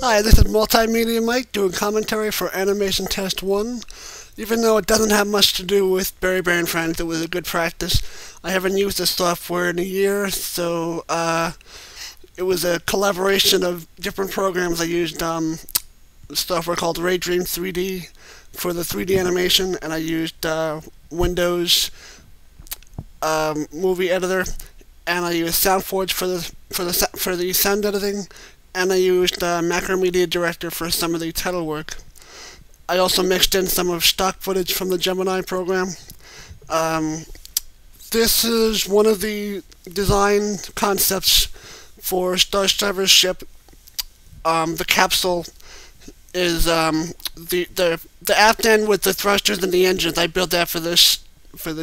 Hi, this is Multimedia Mike doing commentary for Animation Test 1. Even though it doesn't have much to do with Berry Bear and Friends, it was a good practice. I haven't used this software in a year, so it was a collaboration of different programs. I used software called Ray Dream 3D for the 3D animation, and I used Windows movie editor, and I used SoundForge for the sound editing, and I used Macromedia Director for some of the title work. I also mixed in some of stock footage from the Gemini program. This is one of the design concepts for Star Driver's ship. The capsule is the aft end with the thrusters and the engines. I built that for this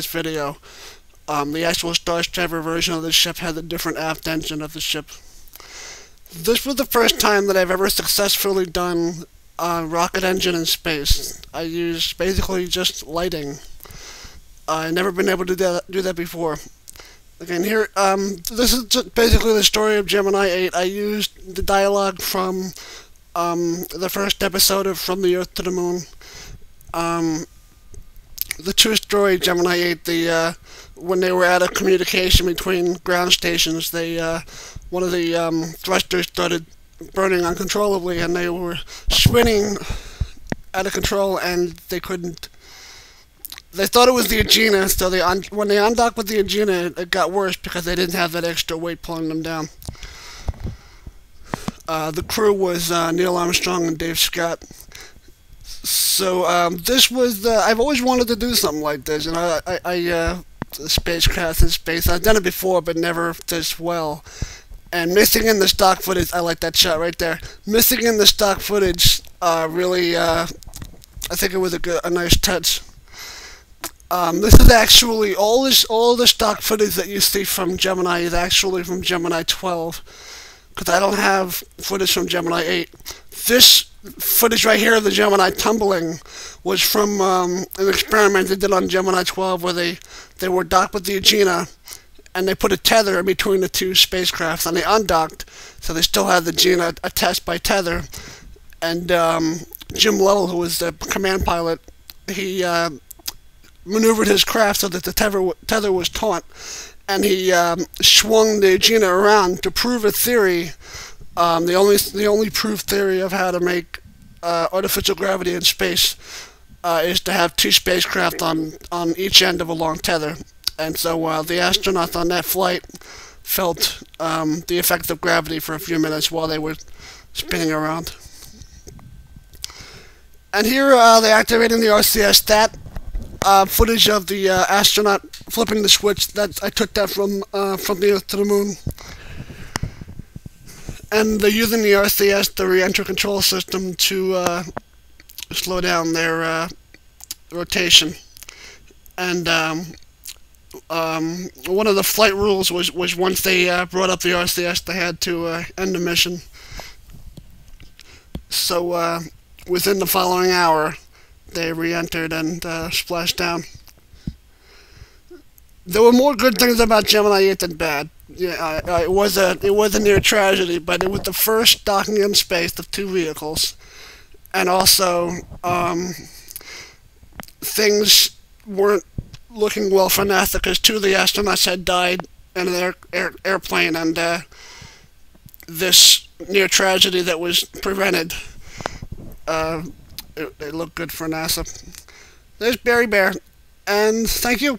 video. The actual Star Driver version of the ship had a different aft engine of the ship. This was the first time that I've ever successfully done a rocket engine in space. I used basically just lighting. I've never been able to do that before. Again, here, this is just basically the story of Gemini 8. I used the dialogue from the first episode of From the Earth to the Moon. The true story of Gemini 8, when they were out of communication between ground stations, one of the thrusters started burning uncontrollably, and they were spinning out of control, and they couldn't. They thought it was the Agena, so when they undocked with the Agena, it got worse because they didn't have that extra weight pulling them down. The crew was Neil Armstrong and Dave Scott. So this was I've always wanted to do something like this, and spacecraft in space. I've done it before, but never this well. And mixing in the stock footage, I like that shot right there. Mixing in the stock footage, really, I think it was a nice touch. This is actually all the stock footage that you see from Gemini is actually from Gemini 12, because I don't have footage from Gemini 8. This footage right here of the Gemini tumbling was from an experiment they did on Gemini 12, where they were docked with the Agena, and they put a tether in between the two spacecrafts, and they undocked, so they still had the Agena attached by tether. And Jim Lovell, who was the command pilot, he maneuvered his craft so that the tether was taut, and he swung the Agena around to prove a theory. The only proof theory of how to make artificial gravity in space is to have two spacecraft on each end of a long tether. And so the astronauts on that flight felt the effect of gravity for a few minutes while they were spinning around. And here they're activating the RCS stat. Footage of the astronaut flipping the switch. I took that from the Earth to the Moon. And they're using the RCS, the re-entry control system, to slow down their rotation. And one of the flight rules was once they brought up the RCS, they had to end the mission. So within the following hour, they re-entered and splashed down. There were more good things about Gemini 8 than bad. Yeah, it was a near tragedy, but it was the first docking in space of two vehicles, and also things weren't looking well for NASA because two of the astronauts had died in an airplane, and this near tragedy that was prevented, it looked good for NASA. There's Berry Bear, and thank you.